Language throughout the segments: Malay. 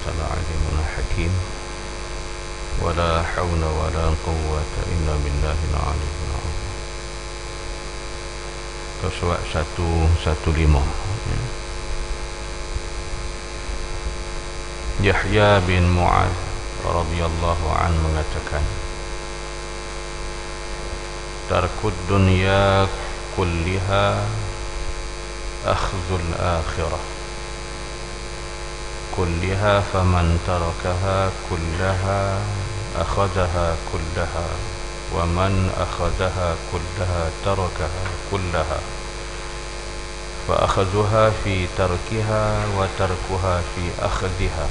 أنت العليم الحكيم ولا حول ولا قوة إلا بالله العلي العظيم. Surat 115 Yahya bin Mu'adz radhiyallahu anhu mengatakan, tarkud dunya kulliha akhdhul akhirah kulliha faman tarakaha kullaha akhadhaha kullaha wa man akhadhaha kullaha tarakaha kullaha fa akhadhuha fi tarkiha wa tarkuha fi akhdhiha.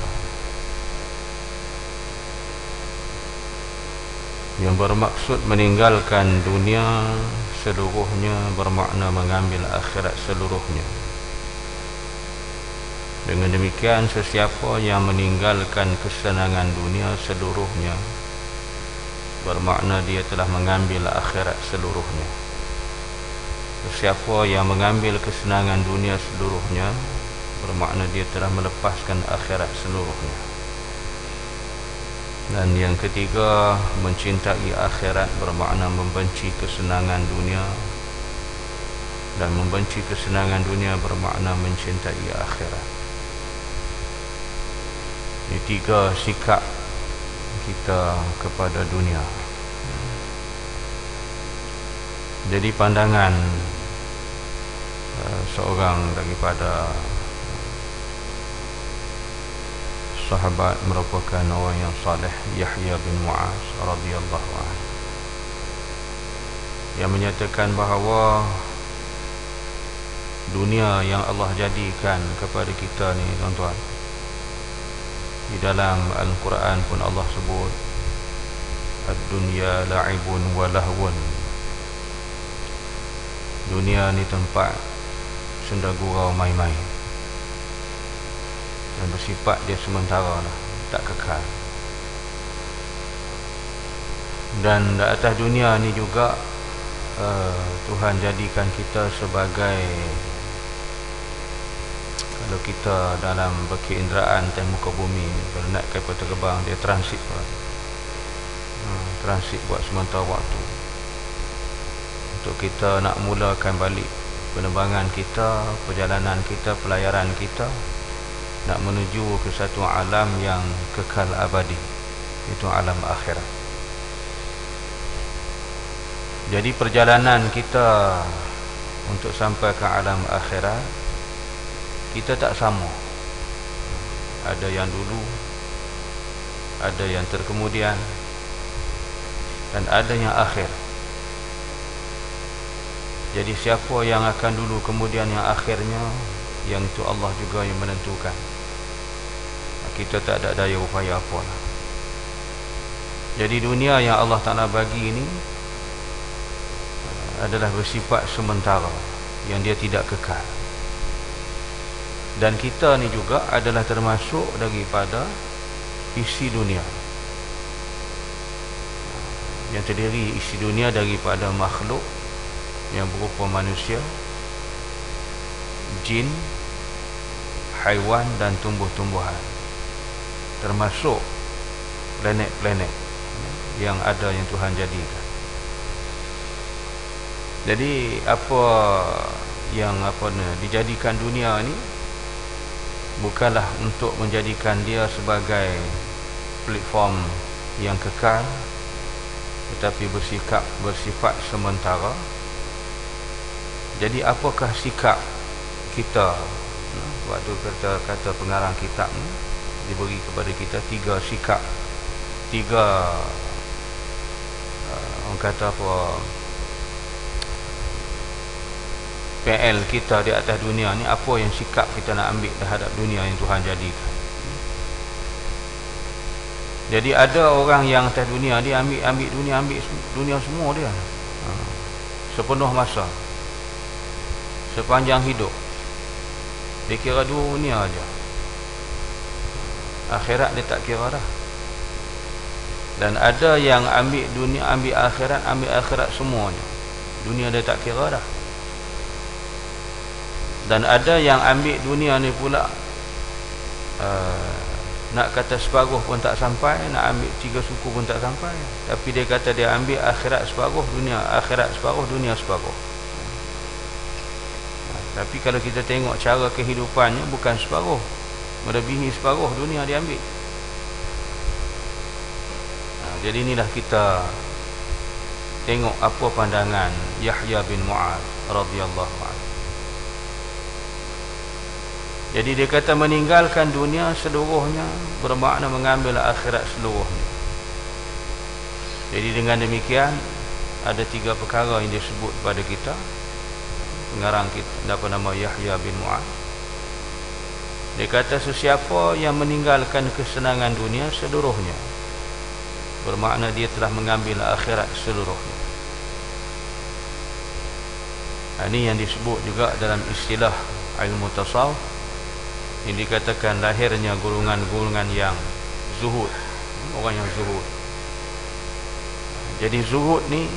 Yang bermaksud meninggalkan dunia seluruhnya bermakna mengambil akhirat seluruhnya. Dengan demikian, sesiapa yang meninggalkan kesenangan dunia seluruhnya bermakna dia telah mengambil akhirat seluruhnya. Sesiapa yang mengambil kesenangan dunia seluruhnya bermakna dia telah melepaskan akhirat seluruhnya. Dan yang ketiga, mencintai akhirat bermakna membenci kesenangan dunia, dan membenci kesenangan dunia bermakna mencintai akhirat. Ini tiga sikap kita kepada dunia. Jadi pandangan seorang daripada sahabat merupakan orang yang saleh, Yahya bin Mu'adz radhiyallahu anhu, yang menyatakan bahawa dunia yang Allah jadikan kepada kita ni, tuan-tuan, di dalam Al-Quran pun Allah sebut ad-dunya la'ibun wa lahwun. Dunia ni tempat senda gurau, main-main, dan bersifat dia sementara lah, tak kekal. Dan di atas dunia ni juga Tuhan jadikan kita sebagai, kalau kita dalam berkeinderaan atas muka bumi, kalau nak kapal terbang, dia transit transit buat sementara waktu, untuk kita nak mulakan balik penerbangan kita, perjalanan kita, pelayaran kita, nak menuju ke satu alam yang kekal abadi, itu alam akhirat. Jadi perjalanan kita untuk sampai ke alam akhirat, kita tak sama. Ada yang dulu, ada yang terkemudian, dan ada yang akhir. Jadi siapa yang akan dulu kemudian yang akhirnya, yang itu Allah juga yang menentukan. Kita tak ada daya upaya apa lah. Jadi dunia yang Allah Ta'ala bagi ini adalah bersifat sementara, yang dia tidak kekal. Dan kita ni juga adalah termasuk daripada isi dunia, yang terdiri isi dunia daripada makhluk yang berupa manusia, jin, haiwan dan tumbuh-tumbuhan, termasuk planet-planet yang ada yang Tuhan jadikan. Jadi apa yang dijadikan dunia ni bukanlah untuk menjadikan dia sebagai platform yang kekal, tetapi bersifat sementara. Jadi apakah sikap kita? Waktu kata pengarang kitab ni diberi kepada kita tiga sikap, tiga orang kata apa, PL kita di atas dunia ni, apa yang sikap kita nak ambil terhadap dunia yang Tuhan jadikan. Jadi ada orang yang atas dunia, dia ambil dunia semua dia, sepenuh masa, sepanjang hidup. Dia kira dunia aja, akhirat dia tak kira dah. Dan ada yang ambil dunia, ambil akhirat semuanya, dunia dia tak kira dah. Dan ada yang ambil dunia ni pula nak kata separuh pun tak sampai, nak ambil 3 suku pun tak sampai. Tapi dia kata dia ambil akhirat separuh, dunia akhirat separuh, dunia separuh. Tapi kalau kita tengok cara kehidupannya, bukan separuh, melebihi separuh dunia dia ambil. Jadi inilah kita tengok apa pandangan Yahya bin Mu'adz radhiyallahu anhu. Jadi dia kata meninggalkan dunia seluruhnya bermakna mengambil akhirat seluruhnya. Jadi dengan demikian ada 3 perkara yang disebut pada kita. Pengarang kita apa nama Yahya bin Mu'adz. Dia kata sesiapa yang meninggalkan kesenangan dunia seluruhnya bermakna dia telah mengambil akhirat seluruhnya. Ini yang disebut juga dalam istilah ilmu tasawuf, yang dikatakan lahirnya golongan-golongan yang zuhud, orang yang zuhud. Jadi zuhud ni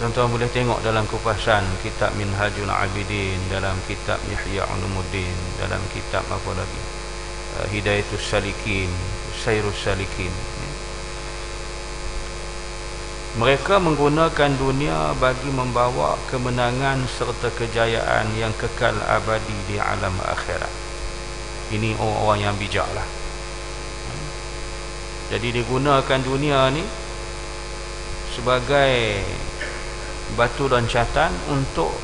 tuan-tuan boleh tengok dalam kupasan kitab Minhajul Abidin, dalam kitab Ihya Ulumuddin, dalam kitab apa lagi, Hidayatus Salikin, Sairus Salikin. Mereka menggunakan dunia bagi membawa kemenangan serta kejayaan yang kekal abadi di alam akhirat. Ini orang-orang yang bijak lah. Jadi digunakan dunia ni sebagai batu loncatan untuk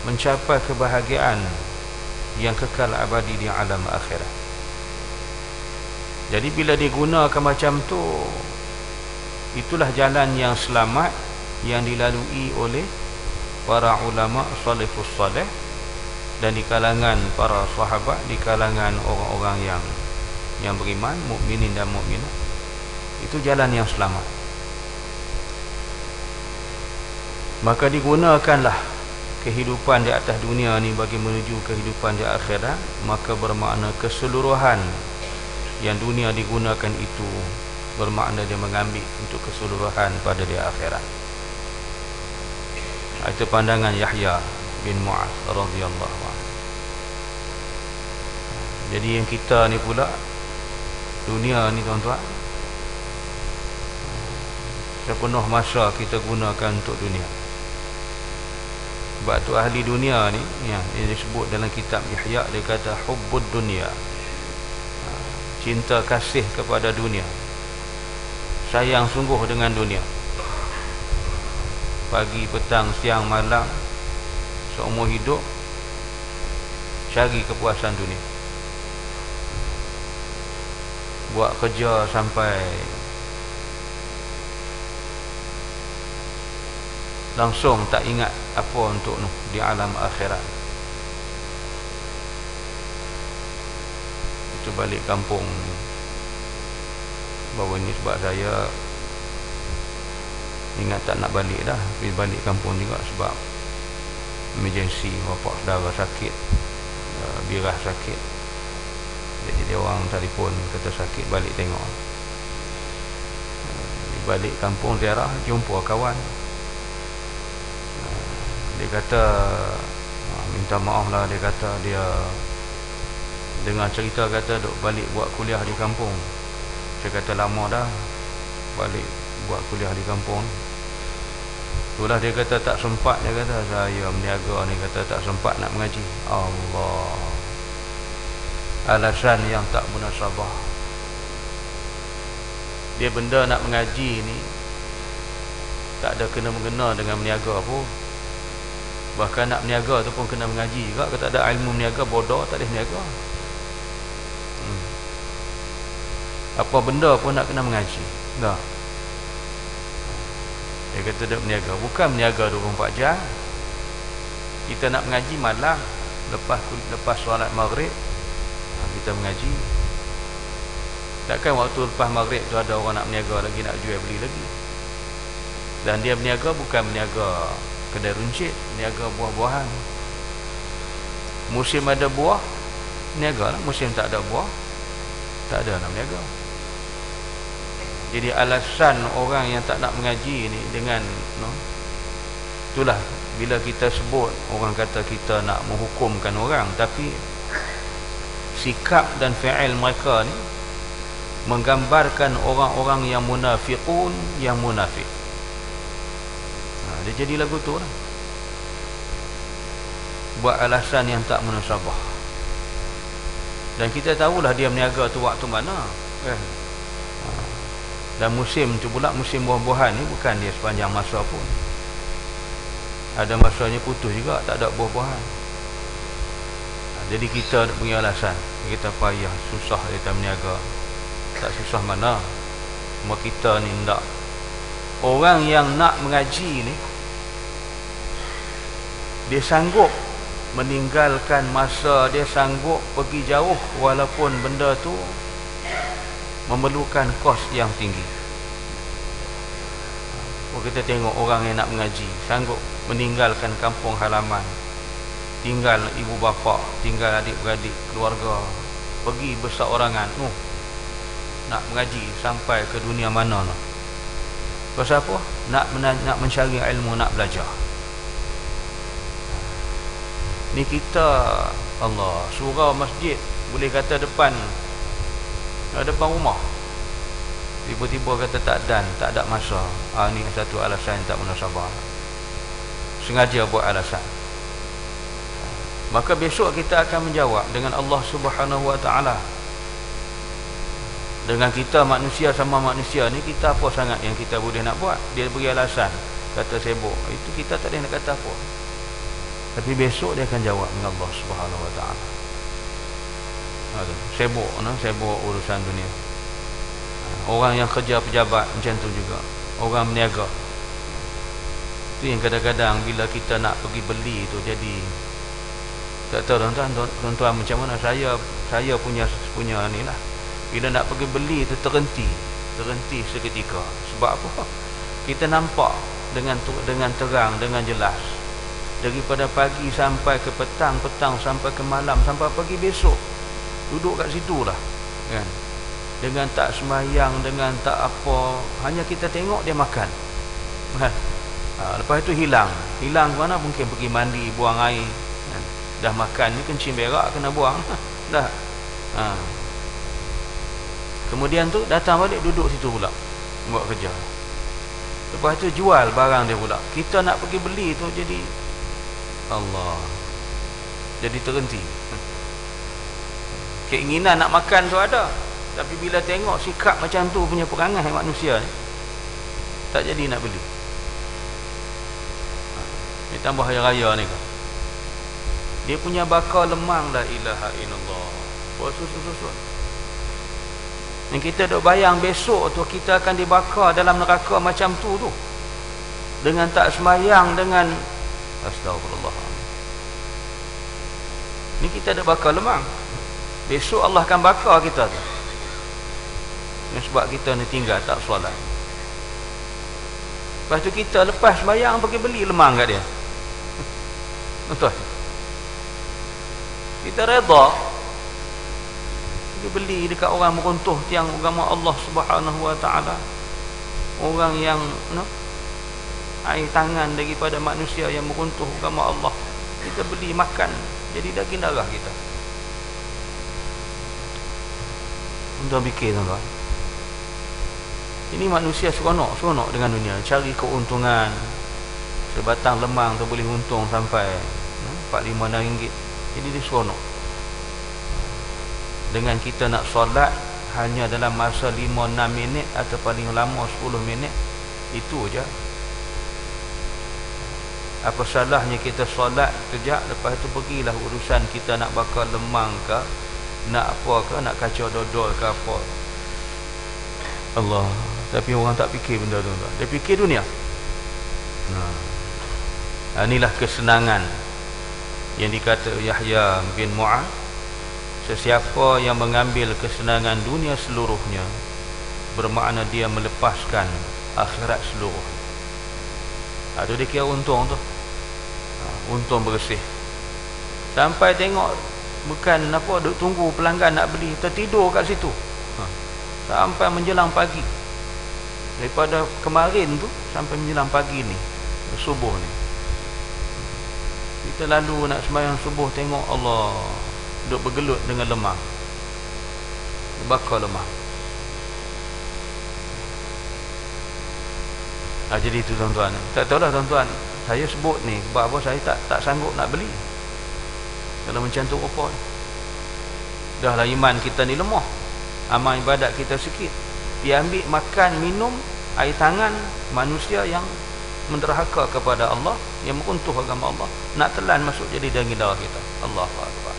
mencapai kebahagiaan yang kekal abadi di alam akhirat. Jadi bila digunakan macam tu, itulah jalan yang selamat yang dilalui oleh para ulama salafus salih dan di kalangan para sahabat, di kalangan orang-orang yang beriman, mukminin dan mukminat. Itu jalan yang selamat. Maka digunakanlah kehidupan di atas dunia ni bagi menuju kehidupan di akhirat. Maka bermakna keseluruhan yang dunia digunakan itu bermakna dia mengambil untuk keseluruhan pada di akhirat. Itu pandangan Yahya bin Mu'adz radhiyallahu anhu. Jadi yang kita ni pula, dunia ni tuan-tuan, sepenuh masa kita gunakan untuk dunia. Sebab tu ahli dunia ni yang disebut dalam kitab Ihya, dia kata hubbud dunia, cinta kasih kepada dunia, sayang sungguh dengan dunia. Pagi, petang, siang, malam, seumur hidup cari kepuasan dunia. Buat kerja sampai langsung tak ingat apa untuk di alam akhirat. Itu balik kampung baru ni, sebab saya ingat tak nak balik dah, pergi balik kampung juga sebab emergency, bapak saudara sakit, birah sakit. Jadi dia orang telefon kata sakit, balik tengok. Balik kampung ziarah, jumpa kawan. Dia kata minta maaf lah, dia kata dia dengar cerita kata duk balik buat kuliah di kampung. Saya kata lama dah balik buat kuliah di kampung. Itulah dia kata tak sempat, dia kata saya meniaga ni, kata tak sempat nak mengaji. Allah, alasan yang tak munasabah. Dia benda nak mengaji ni tak ada kena-mengena dengan meniaga pun. Bahkan nak meniaga tu pun kena mengaji juga. Kalau tak ada ilmu meniaga, bodoh tak boleh meniaga. Apa benda pun nak kena mengaji. Tak. Dia kata dia meniaga, bukan meniaga 24 jam. Kita nak mengaji malam, lepas solat maghrib kita mengaji. Takkan waktu lepas maghrib tu ada orang nak meniaga lagi, nak jual beli lagi. Dan dia meniaga bukan meniaga kedai runcit, meniaga buah-buahan. Musim ada buah, meniaga lah. Musim tak ada buah, tak ada nak meniaga. Jadi alasan orang yang tak nak mengaji ni dengan itulah bila kita sebut, orang kata kita nak menghukumkan orang, tapi sikap dan fi'il mereka ni menggambarkan orang-orang yang munafiqun, yang munafik. Dia jadi lagu tu lah. Buat alasan yang tak munasabah. Dan kita tahulah dia berniaga tu waktu mana kan? Dan musim tu pula, musim buah-buahan ni bukan dia sepanjang masa pun. Ada masanya putus juga, tak ada buah-buahan. Jadi kita punya alasan, kita payah, susah kita berniaga. Tak susah mana, cuma kita ni tak. Orang yang nak mengaji ni, dia sanggup meninggalkan masa, dia sanggup pergi jauh walaupun benda tu memerlukan kos yang tinggi. Kita tengok orang yang nak mengaji sanggup meninggalkan kampung halaman, tinggal ibu bapa, tinggal adik-beradik, keluarga, pergi berseorangan nak mengaji sampai ke dunia mana lah. Pasal apa? Nak mencari ilmu, nak belajar. Ni kita, Allah, surau masjid boleh kata depan rumah, tiba-tiba kata tak ada masa. Ni satu alasan tak munasabah, sengaja buat alasan. Maka besok kita akan menjawab dengan Allah Subhanahu Wa Taala. Dengan kita manusia sama manusia ni, kita apa sangat yang kita boleh nak buat? Dia beri alasan, kata sibuk, itu kita tak boleh nak kata apa. Tapi besok dia akan jawab dengan Allah Subhanahu Wa Taala. Sibuk urusan dunia. Orang yang kerja pejabat macam tu juga, orang berniaga. Itu yang kadang-kadang bila kita nak pergi beli tu jadi tak tahu tuan-tuan macam mana. Saya punya ni lah, bila nak pergi beli tu terhenti seketika. Sebab apa? Kita nampak dengan terang, dengan jelas, daripada pagi sampai ke petang sampai ke malam, sampai pagi besok duduk kat situ lah kan, dengan tak semayang, dengan tak apa, hanya kita tengok dia makan kan? Lepas itu hilang ke mana, mungkin pergi mandi, buang air kan? Dah makan ni kencing berak kena buang dah. Kemudian tu datang balik duduk situ pula buat kerja. Lepas tu jual barang dia pula. Kita nak pergi beli tu jadi Allah, jadi terhenti. Keinginan nak makan tu ada, tapi bila tengok sikap macam tu punya perangai manusia ni, tak jadi nak beli. Dia tambah hari raya ni kan, dia punya bakar lemang, la ilaha illallah, susu. Yang kita duk bayang besok tu kita akan dibakar dalam neraka macam tu, dengan tak semayang, dengan astagfirullah. Ni kita duk bakar lemang, besok Allah akan bakar kita tu. Sebab kita ni tinggal tak solat. Lepas tu kita lepas sembahyang pergi beli lemang kat dia. Betul. Kita reda pergi beli dekat orang meruntuh tiang agama Allah Subhanahu Wa Taala. Orang yang air tangan daripada manusia yang meruntuh agama Allah, kita beli makan, jadi daging darah kita. Untuk fikir tuan-tuan, ini manusia seronok dengan dunia, cari keuntungan. Sebatang lemang tu boleh untung sampai 4-5 ringgit. Jadi dia seronok. Dengan kita nak solat hanya dalam masa 5-6 minit atau paling lama 10 minit, itu je. Apa salahnya kita solat kejap, lepas tu pergilah urusan kita nak bakar lemang ke, nak apa ke, nak kacau dodol ke apa. Allah. Tapi orang tak fikir benda tu. Dia fikir dunia. Inilah kesenangan yang dikata Yahya bin Mu'ad, sesiapa yang mengambil kesenangan dunia seluruhnya, bermakna dia melepaskan akhirat seluruh. Itu dia kira untung tu. Untung bersih. Sampai tengok bukan apa, duk tunggu pelanggan nak beli, tertidur kat situ sampai menjelang pagi. Daripada kemarin tu sampai menjelang pagi ni, subuh ni, kita lalu nak sembahyang subuh, tengok Allah duk bergelut dengan lemang. bakal lemah. Jadi itu tuan-tuan. Tak tahulah tuan-tuan, saya sebut ni bahawa saya tak sanggup nak beli kalau macam tu rupa. Dah lah iman kita ni lemah, amal ibadat kita sikit, diambil makan minum air tangan manusia yang menderhaka kepada Allah, yang meruntuh agama Allah, nak telan masuk jadi daging darah kita. Allahu Akbar.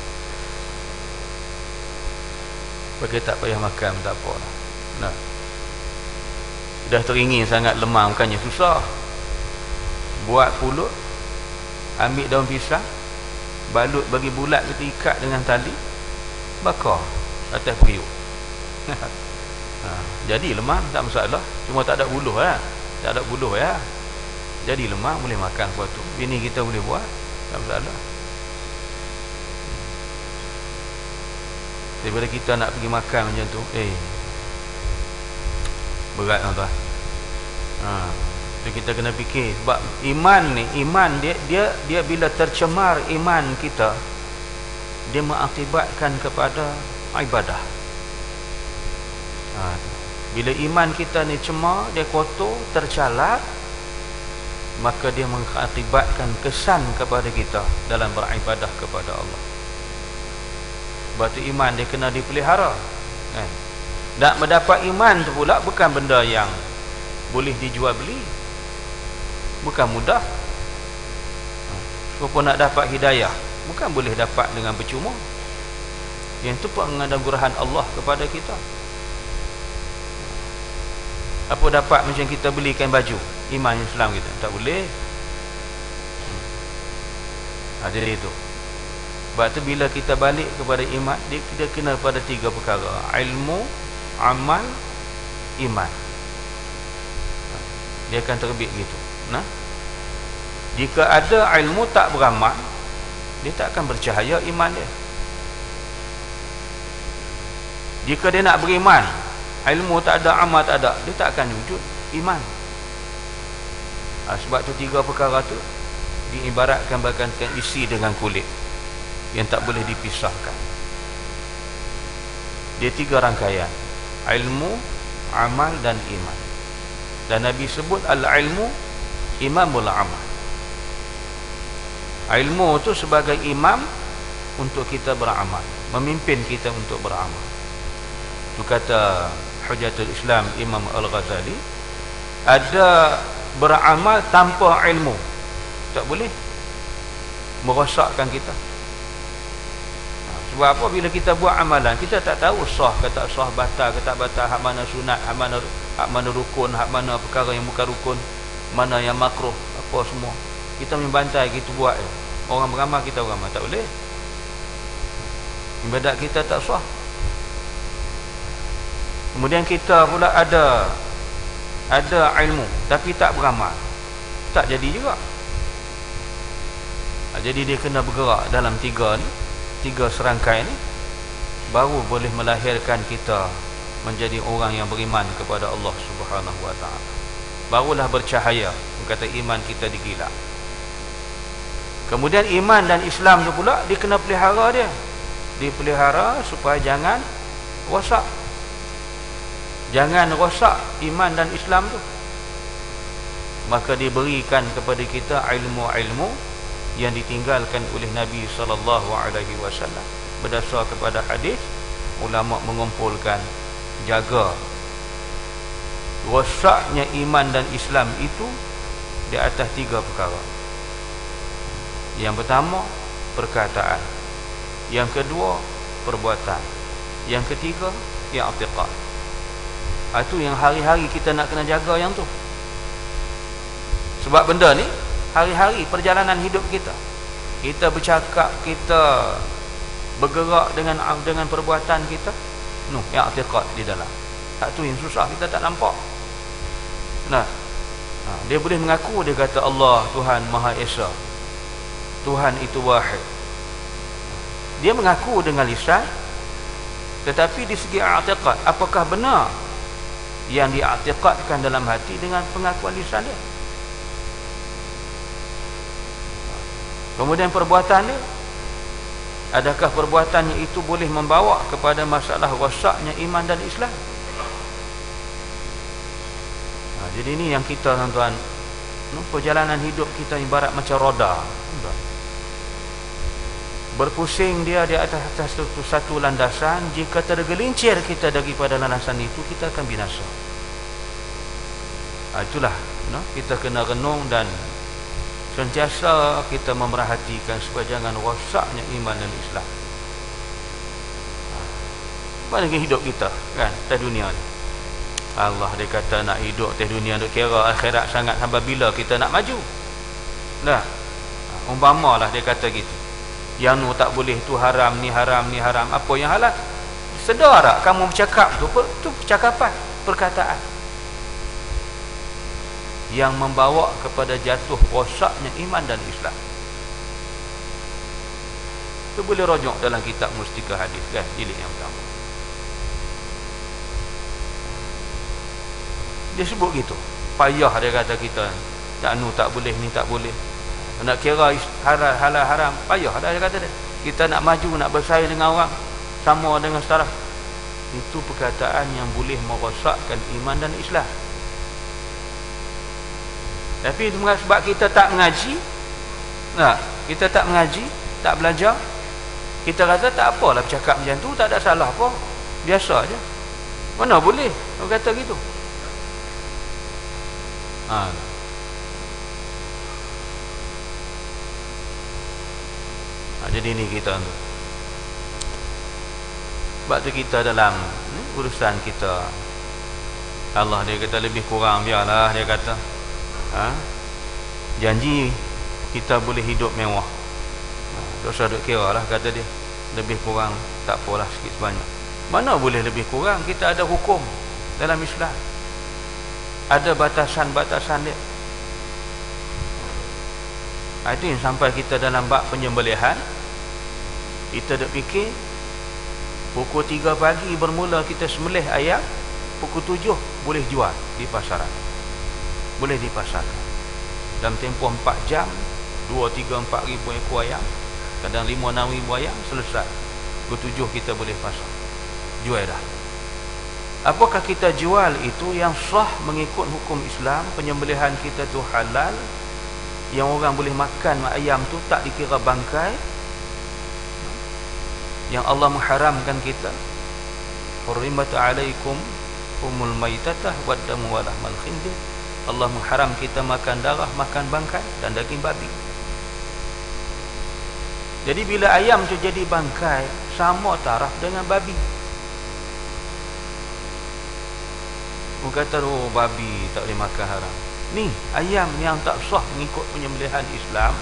Bagi tak payah makan tak apa lah. Nah, dah teringin sangat lemah, bukannya susah. Buat pulut, ambil daun pisang, balut bagi bulat, kita ikat dengan tali, bakar atas periuk. Jadi lemah tak masalah, cuma tak ada buluh lah. Tak ada buluh ya. Jadi lemah boleh makan sesuatu. Bini kita boleh buat, tak masalah. Daripada kita nak pergi makan macam tu, berat tuan-tuan. Kita kena fikir, sebab iman dia bila tercemar iman kita, dia mengakibatkan kepada ibadah. Bila iman kita ni cemar, dia kotor, tercalat, maka dia mengakibatkan kesan kepada kita dalam beribadah kepada Allah. Sebab tu iman dia kena dipelihara. Nak mendapat iman tu pula bukan benda yang boleh dijual beli, bukan mudah. Walaupun nak dapat hidayah, bukan boleh dapat dengan percuma. Yang tu penganugeraan Allah kepada kita. Apa dapat macam kita belikan baju iman Islam kita? Tak boleh. Jadi itu. Sebab tu bila kita balik kepada iman, kita kena pada 3 perkara: ilmu, amal, iman. Dia akan terbit gitu. Jika ada ilmu tak beramal, dia tak akan bercahaya iman dia. Jika dia nak beriman, ilmu tak ada, amal tak ada, dia tak akan wujud iman. Sebab tu 3 perkara tu diibaratkan bagaikan isi dengan kulit yang tak boleh dipisahkan. Dia 3 rangkaian: ilmu, amal dan iman. Dan Nabi sebut al-ilmu imamul amal. Ilmu tu sebagai imam untuk kita beramal, memimpin kita untuk beramal. Tu kata Hujatul Islam Imam Al-Ghazali, ada beramal tanpa ilmu tak boleh, merosakkan kita. Sebab apa? Bila kita buat amalan, kita tak tahu sah ke tak sah, batal ke tak batal, hak mana sunat, hak mana rukun, hak mana perkara yang bukan rukun, mana yang makruh, apa semua. Kita membantai, kita buat je. Orang beramal, kita beramal, tak boleh. Ibadat kita tak sah. Kemudian kita pula ada ilmu tapi tak beramal, tak jadi juga. Jadi dia kena bergerak dalam 3 serangkai ni, baru boleh melahirkan kita menjadi orang yang beriman kepada Allah Subhanahu wa taala. Barulah bercahaya, kata iman kita digilak. Kemudian iman dan Islam tu pula dia kena pelihara dia. Dipelihara supaya jangan rosak. Jangan rosak iman dan Islam tu. Maka diberikan kepada kita ilmu-ilmu yang ditinggalkan oleh Nabi SAW. Berdasar kepada hadis, ulama mengumpulkan, jaga rosaknya iman dan Islam itu di atas 3 perkara. Yang pertama, perkataan. Yang kedua, perbuatan. Yang ketiga, i'tiqad. Itu yang hari-hari kita nak kena jaga yang tu. Sebab benda ni hari-hari perjalanan hidup kita. Kita bercakap, kita bergerak dengan perbuatan kita, i'tiqad di dalam. Itu yang susah, kita tak nampak. Dia boleh mengaku, dia kata Allah Tuhan Maha Esa, Tuhan itu wahid. Dia mengaku dengan lisan, tetapi di segi i'tiqad, apakah benar yang di'atiqadkan dalam hati dengan pengakuan lisan dia? Kemudian perbuatan dia, Adakah perbuatannya itu boleh membawa kepada masalah rosaknya iman dan Islam? Jadi ini yang kita, tuan-tuan, perjalanan hidup kita ibarat macam roda, berpusing dia di atas satu landasan. Jika tergelincir kita daripada landasan itu, kita akan binasa. Itulah kita kena renung dan sentiasa kita memerhatikan supaya jangan rosaknya iman dan Islam. Bagaimana hidup kita kan atas dunia ni? Allah dia kata nak hidup atas dunia, duk kira akhirat sangat, sampai bila kita nak maju? Nah, umpamalah dia kata gitu, yang tu tak boleh, tu haram, ni haram, ni haram. Apa yang halal? Sedar tak kamu bercakap tu percakapan, perkataan yang membawa kepada jatuh rosaknya iman dan Islam. Itu boleh rujuk dalam kitab Mustika Hadis kan, jilid yang pertama. Dia sebut gitu. Payah dia kata kita tak boleh, ni tak boleh. Nak kira halal haram, payah dah dia kata dia. Kita nak maju, nak bersaing dengan orang sama dengan setara. Itu perkataan yang boleh merosakkan iman dan Islam. Tapi sebab kita tak mengaji, kita tak mengaji, tak belajar, kita rasa tak apalah bercakap macam tu, tak ada salah apa, biasa aja. Mana boleh orang kata gitu? Jadi ni kita tu. Sebab tu kita dalam urusan kita, Allah dia kata lebih kurang biarlah, dia kata janji kita boleh hidup mewah. Dosa duk kira lah, kata dia, lebih kurang tak apalah, sikit sebanyak. Mana boleh lebih kurang? Kita ada hukum dalam Islam, ada batasan-batasan dia. Itu yang sampai kita dalam bab penyembelihan, kita duk fikir pukul 3 pagi bermula kita sembelih ayam, pukul 7 boleh jual di pasaran, boleh dipasarkan. Dalam tempoh 4 jam 2, 3, 4 ribu ekor ayam, kadang 5, 6 ribu ayam, selesai. Pukul 7 kita boleh pasar, jual dah. Apakah kita jual itu yang sah mengikut hukum Islam? Penyembelihan kita tu halal, yang orang boleh makan ayam tu tak dikira bangkai, yang Allah mengharamkan kita. Hurrimat alaikum humul maitatah waddamu wa lahmal khinzir. Allah mengharam kita makan darah, makan bangkai dan daging babi. Jadi bila ayam tu jadi bangkai, sama taraf dengan babi. Kata babi tak boleh makan haram. Ni ayam yang tak sah mengikut penyembelihan Islam,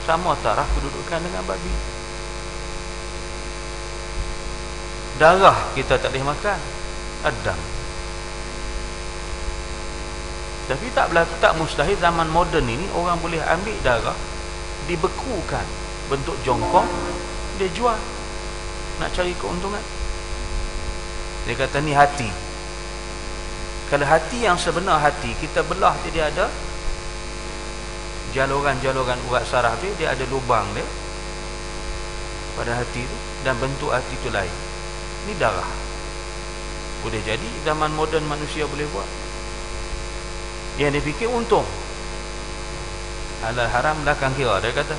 sama taraf kedudukan dengan babi. Darah kita tak boleh makan, adam. Tapi tak mustahil zaman moden ini orang boleh ambil darah, dibekukan bentuk jongkong, dia jual, nak cari keuntungan. Dia kata ni hati. Kalau hati yang sebenar hati, kita belah dia ada jaluran-jaluran urat saraf dia ada lubang dia pada hati tu, dan bentuk hati tu lain. Ini darah. Boleh jadi zaman moden manusia boleh buat. Yang dia fikir untung. Halal haram belakang kira, dia kata.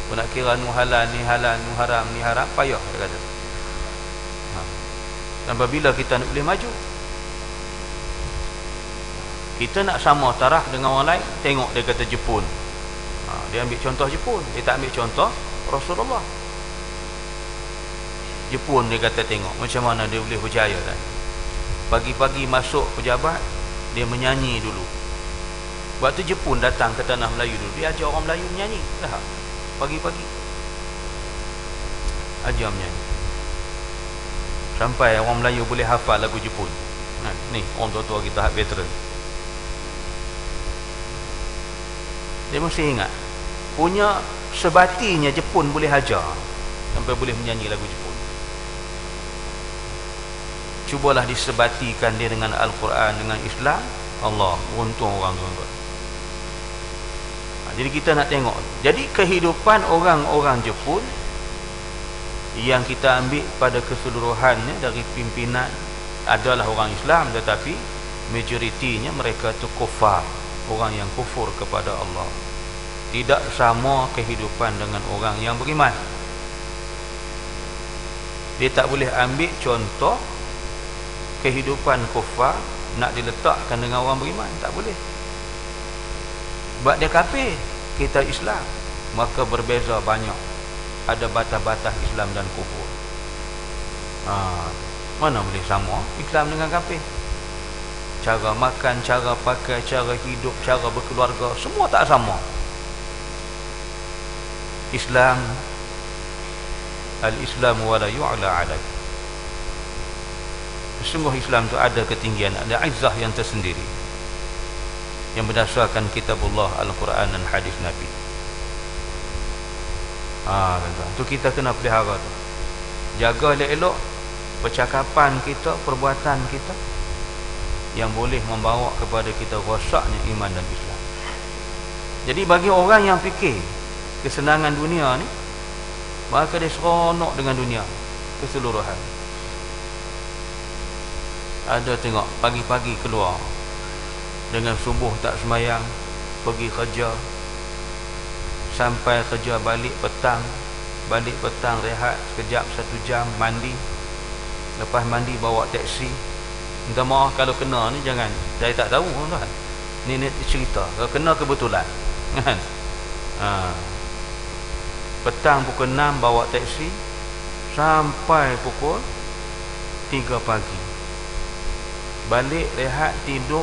Kau nak kira nu halal, nu haram, ni haram, payah, dia kata. Dan apabila kita nak boleh maju, kita nak sama taraf dengan orang lain. Tengok dia kata Jepun, dia ambil contoh Jepun, dia tak ambil contoh Rasulullah. Jepun dia kata tengok macam mana dia boleh berjaya kan. Pagi-pagi masuk pejabat, dia menyanyi dulu. Waktu Jepun datang ke tanah Melayu dulu, dia ajar orang Melayu menyanyi dah. Pagi-pagi ajar menyanyi sampai orang Melayu boleh hafal lagu Jepun. Ni orang tua-tua kita hak veteran, dia mesti ingat punya sebatinya Jepun boleh ajar sampai boleh menyanyi lagu Jepun. Cubalah disebatikan dia dengan Al-Quran, dengan Islam. Allah, untung orang tu. Jadi kita nak tengok, jadi kehidupan orang-orang Jepun yang kita ambil pada keseluruhannya dari pimpinan adalah orang Islam, tetapi majoritinya mereka tu kufar, orang yang kufur kepada Allah. Tidak sama kehidupan dengan orang yang beriman. Dia tak boleh ambil contoh kehidupan kufar nak diletakkan dengan orang beriman, tak boleh. Sebab dia kafir, kita Islam, maka berbeza banyak. Ada batas-batas Islam dan kufur. Mana boleh sama Islam dengan kafir? Cara makan, cara pakai, cara hidup, cara berkeluarga, semua tak sama. Islam, al-Islam wala yu'la alaih. Sungguh Islam tu ada ketinggian, ada izzah yang tersendiri, yang berdasarkan kitabullah, Al-Quran dan hadis Nabi. Tu kita kena pelihara tu. Jaga elok-elok percakapan kita, perbuatan kita yang boleh membawa kepada kita rosaknya iman dan Islam. Jadi bagi orang yang fikir kesenangan dunia ni, maka dia seronok dengan dunia keseluruhan. Ada tengok pagi-pagi keluar dengan subuh tak sembahyang, pergi kerja, sampai kerja balik petang rehat sekejap 1 jam, mandi, lepas mandi bawa teksi. Minta maaf kalau kena ni, jangan, saya tak tahu tuan. Ni cerita, kalau kena kebetulan kan. Petang pukul 6 bawa teksi sampai pukul 3 pagi, balik rehat tidur,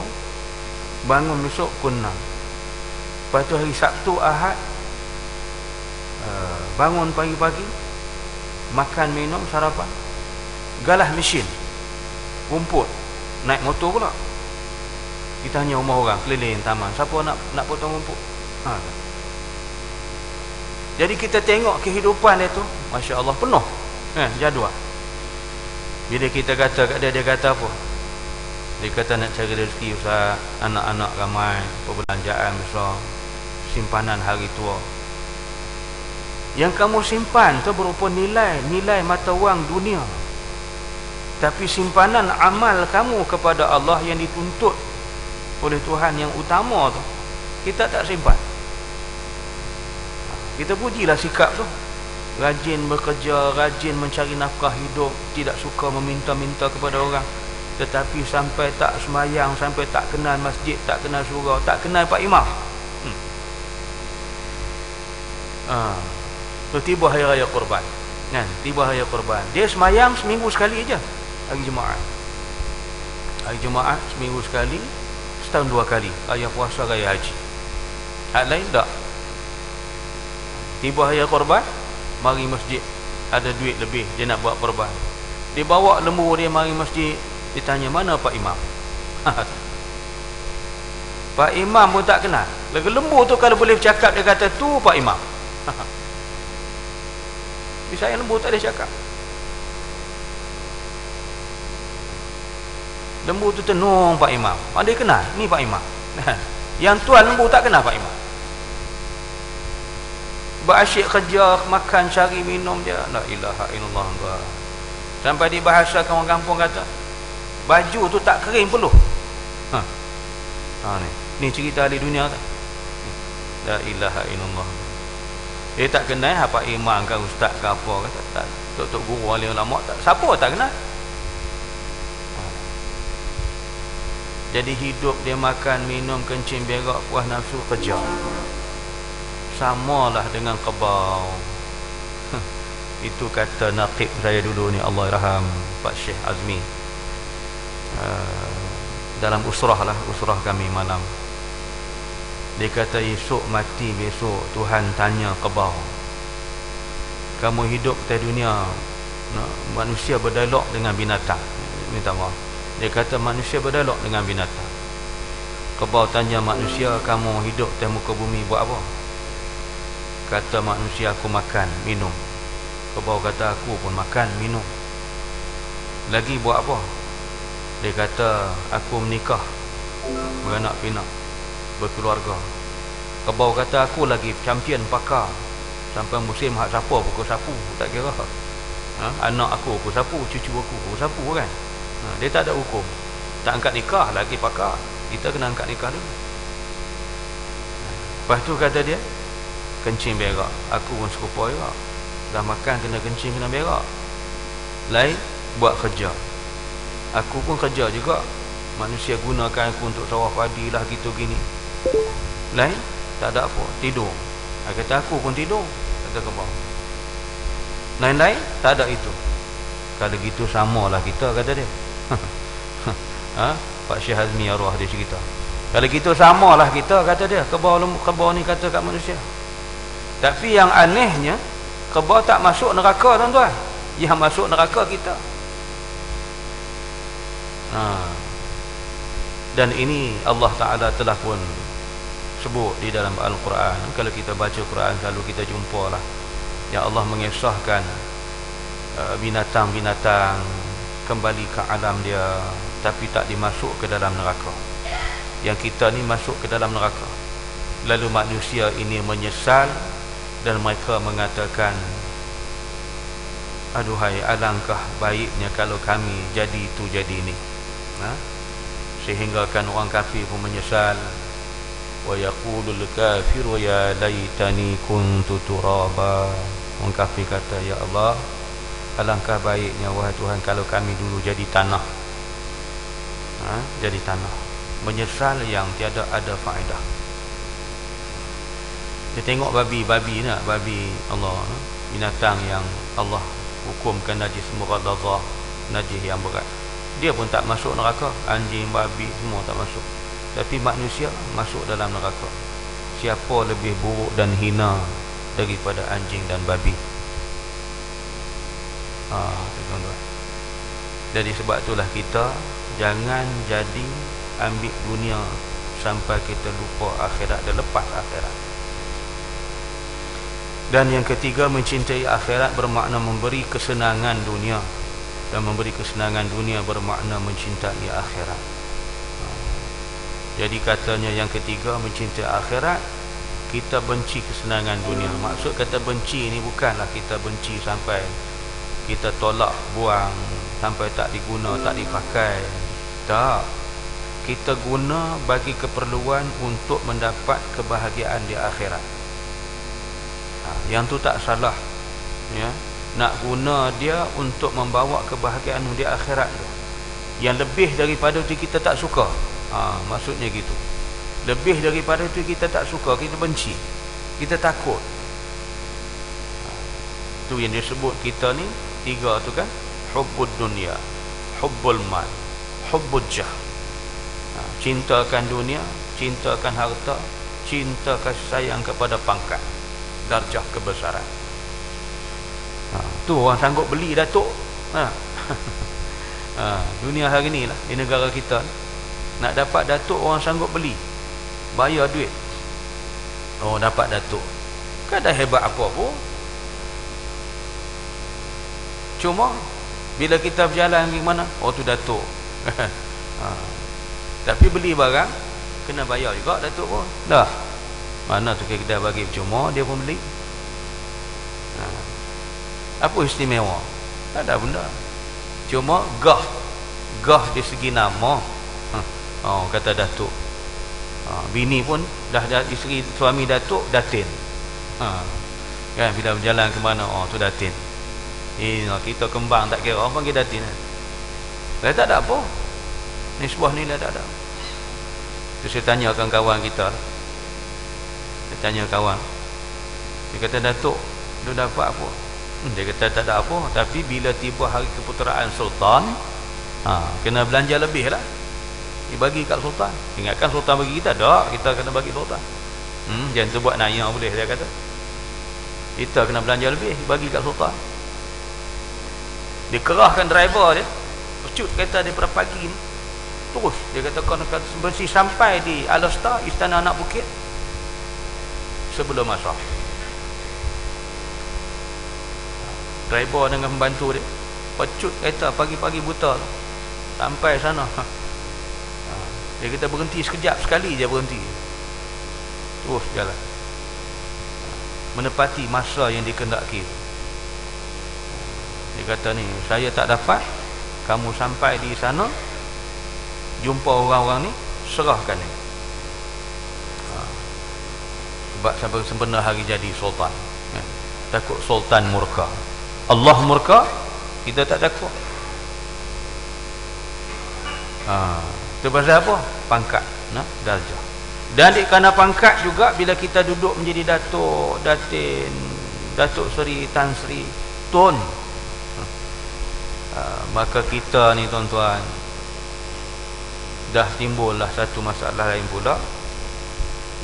bangun besok pukul 6. Lepas tu hari Sabtu Ahad, bangun pagi-pagi, makan minum sarapan, galah mesin rumput, naik motor pula. Kita hanya rumah orang keliling taman, siapa nak potong rumput. Jadi kita tengok kehidupan dia tu, Masya Allah, penuh jadual. Bila kita kata kat dia, dia kata apa? Dia kata nak cari rezeki, Ustaz, anak-anak ramai, perbelanjaan besar, simpanan hari tua. Yang kamu simpan tu berupa nilai mata wang dunia, tapi simpanan amal kamu kepada Allah yang dituntut oleh Tuhan yang utama tu, kita tak simpan. Kita pujilah sikap tu, rajin bekerja, rajin mencari nafkah hidup, tidak suka meminta-minta kepada orang. Tetapi sampai tak semayang, sampai tak kenal masjid, tak kenal surau, tak kenal Pak Imam. Tiba hari raya Korban kan? Tiba hari raya Korban, dia semayang seminggu sekali aja, hari Jumaat. Hari Jumaat seminggu sekali, setahun 2 kali, raya puasa, raya haji. Hak lain tak. Tiba hari Korban, mari masjid, ada duit lebih, dia nak buat korban. Dia bawa lembu dia mari masjid. Dia tanya, mana Pak Imam? Pak Imam pun tak kenal. Lagi lembu tu kalau boleh bercakap, dia kata, tu Pak Imam. Tapi saya lembu tak boleh cakap. Lembu tu tenung Pak Imam. Dia kenal, ni Pak Imam. Yang tuan lembu tak kenal Pak Imam. Berasyik kerja, makan, cari, minum dia. La ilaha illallah. Sampai dibahasakan orang kampung kata, baju tu tak kering peluh. Ni cerita ahli dunia tak? La ilaha illallah. Dia tak kenal apa imam ke ustaz ke apa kata, tak. Tok-tok guru ahli ulama tak. Siapa tak kenal? Jadi hidup dia makan, minum, kencing, berak, puas nafsu, kerja. Samalah dengan kebau. Itu kata naqib saya dulu ni, Allah irham, Pak Syekh Azmi, dalam usrah kami malam. Dia kata, esok mati, besok Tuhan tanya kebau, kamu hidup di dunia, manusia berdialog dengan binatang. Minta maaf, dia kata manusia berdialog dengan binatang. Kebau tanya manusia, kamu hidup di muka bumi buat apa? Kata manusia, aku makan, minum. Kebau kata, aku pun makan, minum. Lagi buat apa? Dia kata, aku menikah, beranak pinak, berkeluarga. Kebau kata, aku lagi champion pakar, sampai musim hak siapa pukul sapu, tak kira. Anak aku pukul sapu, cucu aku pukul sapu kan. Dia tak ada hukum. Tak angkat nikah lagi pakar. Kita kena angkat nikah dulu. Lepas tu kata dia, kencing berak. Aku pun serupa juga. Dah makan kena kencing kena berak. Lain buat kerja. Aku pun kerja juga. Manusia gunakan aku untuk sawah padi lah gitu gini. Lain tak ada apa, tidur. Kata aku pun tidur, kata kebal. Lain-lain tak ada itu. Kalau gitu samalah kita, kata dia. Pak Syekh Hazmi arwah dia cerita. Kalau gitu samalah kita, kata dia. Kebal ni kata kat manusia. Tapi yang anehnya, kebal tak masuk neraka, tuan-tuan. Yang masuk neraka kita. Dan ini Allah Ta'ala telah pun sebut di dalam Al-Quran. Kalau kita baca Quran selalu kita jumpalah yang Allah mengisahkan binatang-binatang kembali ke alam dia, tapi tak dimasuk ke dalam neraka. Yang kita ni masuk ke dalam neraka. Lalu manusia ini menyesal dan mereka mengatakan, aduhai, alangkah baiknya kalau kami jadi itu jadi ini. Sehingga kan orang kafir pun menyesal. Wa yaqulul kafiru ya laitani kuntu turaba. Orang kafir kata, ya Allah, alangkah baiknya wahai Tuhan kalau kami dulu jadi tanah. Jadi tanah. Menyesal yang tiada ada faedah. Dia tengok babi nak, babi Allah, binatang yang Allah hukumkan najis mughallazah, najis yang berat. Dia pun tak masuk neraka. Anjing, babi semua tak masuk. Tapi manusia masuk dalam neraka. Siapa lebih buruk dan hina daripada anjing dan babi? Tuan-tuan. Jadi sebab itulah kita jangan jadi ambil dunia sampai kita lupa akhirat dan lepas akhirat. Dan yang ketiga, mencintai akhirat bermakna memberi kesenangan dunia. Dan memberi kesenangan dunia bermakna mencintai akhirat. Jadi katanya yang ketiga, mencintai akhirat, kita benci kesenangan dunia. Maksud kata benci ni bukanlah kita benci sampai kita tolak, buang, sampai tak diguna, tak dipakai. Tak. Kita guna bagi keperluan untuk mendapat kebahagiaan di akhirat. Yang tu tak salah. Ya. Nak guna dia untuk membawa kebahagiaan di akhirat tu. Yang lebih daripada itu kita tak suka. Maksudnya gitu. Lebih daripada itu kita tak suka, kita benci, kita takut. Tu yang disebut kita ni tiga tu kan. Hubbud dunia, hubbul mal, hubbud jah. Cintakan dunia, cintakan harta, cinta kasih sayang kepada pangkat, darjah kebesaran. Tu orang sanggup beli datuk. Dunia hari ni lah, di negara kita, nak dapat datuk orang sanggup beli, bayar duit. Oh, dapat datuk, kan dah hebat apa pun. Cuma bila kita berjalan ke mana, oh tu datuk. Tapi beli barang kena bayar juga datuk pun. Dah, mana tu kedai bagi cuma dia pun beli. Apa istimewa? Tak ada benda. Cuma gah di segi nama. Kata datuk. Bini pun dah isteri suami datuk, datin. Kan bila berjalan ke mana, tu datin. Kita kembang tak kira, orang panggil datin. Dah tak ada apa. Nisbah ni dah tak ada. Tu saya tanyakan kawan kita. Saya tanya kawan. Dia kata, datuk, dia dapat apa? Dia kata tak ada apa, tapi bila tiba hari keputeraan sultan, kena belanja lebih lah. Dibagi kat sultan. Ingatkan sultan bagi kita, tak, kita kena bagi sultan. Jangan tu buat naya boleh, dia kata. Kita kena belanja lebih, bagi kat sultan. Dia kerahkan driver dia, pecut kereta daripada pagi ni. Terus dia kata kau mesti sampai di Al-Star, Istana Anak Bukit, sebelum asar. Driver dengan membantu dia pecut kereta pagi-pagi buta tu, sampai sana. Dia kata berhenti sekejap, sekali je berhenti, terus jalan menepati masa yang dikehendaki. Dia kata ni, saya tak dapat, kamu sampai di sana, jumpa orang-orang ni, serahkan ni. Sebab sampai sempena hari jadi sultan, takut sultan murka. Allah murka, kita tak takut. Itu pasal apa? Pangkat, darjah. Dan kerana pangkat juga, bila kita duduk menjadi datuk, datin, datuk seri, tan sri, tun, maka kita ni tuan-tuan, dah timbullah satu masalah lain pula,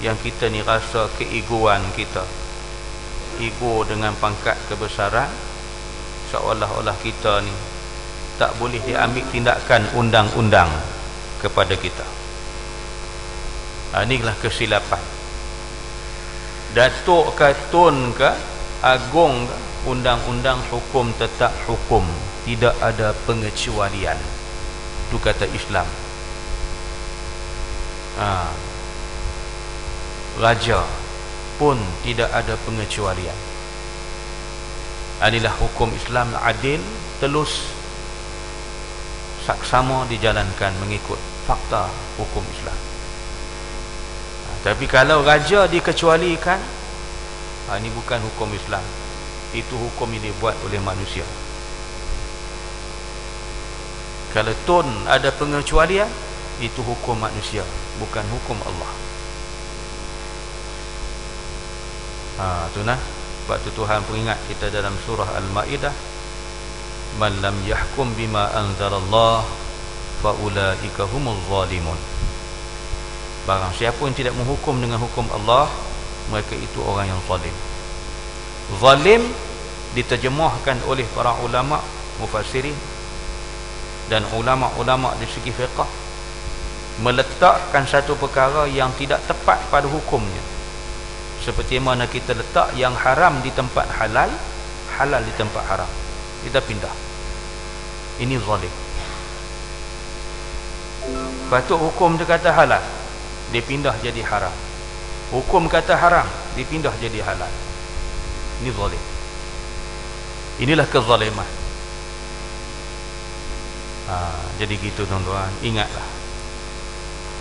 yang kita ni rasa keegoan kita, ego dengan pangkat kebesaran, seolah-olah kita ni tak boleh diambil tindakan undang-undang kepada kita. Inilah kesilapan. Datuk ke, tun ke, agung ke, undang-undang hukum tetap hukum, tidak ada pengecualian. Itu kata Islam. Raja pun tidak ada pengecualian. Inilah hukum Islam, adil, telus, saksama dijalankan mengikut fakta hukum Islam. Tapi kalau raja dikecualikan, ini bukan hukum Islam, itu hukum yang dibuat oleh manusia. Kalau tun ada pengecualian, itu hukum manusia, bukan hukum Allah. Itu nah, sebab tu Tuhan peringat kita dalam surah Al-Ma'idah, man lam yahkum bima anzalallah fa ulaika humuz zalimun. Barang siapa yang tidak menghukum dengan hukum Allah, mereka itu orang yang zalim. Zalim diterjemahkan oleh para ulama mufassirin dan ulama-ulama di segi fiqh, meletakkan satu perkara yang tidak tepat pada hukumnya. Seperti mana kita letak yang haram di tempat halal, halal di tempat haram, kita pindah. Ini zalim. Patut hukum dia kata halal, dia pindah jadi haram. Hukum kata haram, dia pindah jadi halal. Ini zalim. Inilah kezaliman. Jadi gitu tuan-tuan, ingatlah,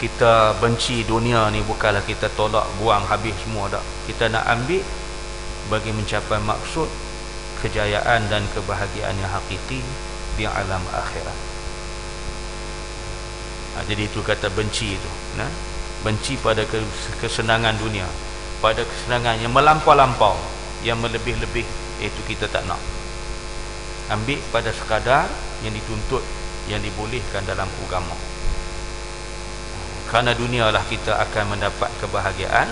kita benci dunia ni bukanlah kita tolak, buang habis semua dak. Kita nak ambil bagi mencapai maksud kejayaan dan kebahagiaan yang hakiki di alam akhirat. Jadi itu kata benci itu, benci pada kesenangan dunia, pada kesenangan yang melampau-lampau, yang melebih-lebih, itu kita tak nak. Ambil pada sekadar yang dituntut, yang dibolehkan dalam agama. Kerana dunialah kita akan mendapat kebahagiaan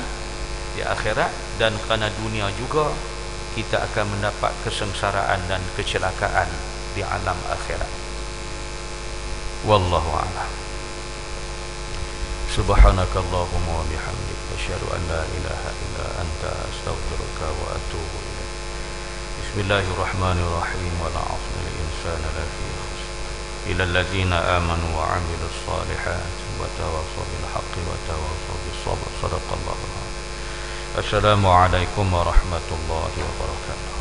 di akhirat, dan kerana dunia juga kita akan mendapat kesengsaraan dan kecelakaan di alam akhirat. Wallahu a'lam. Subhanakallahumma wa bihamdika asyhadu an la ilaha illa anta astaghfiruka wa atubu ilaik. Bismillahirrahmanirrahim. Wal 'asri lil insani lafi khusr illa alladzina amanu wa 'amilus shalihat wa tawassaw bil haqqi wa tawassaw bis sabr. Shadaqallahu. Assalamu alaikum warahmatullahi wabarakatuh.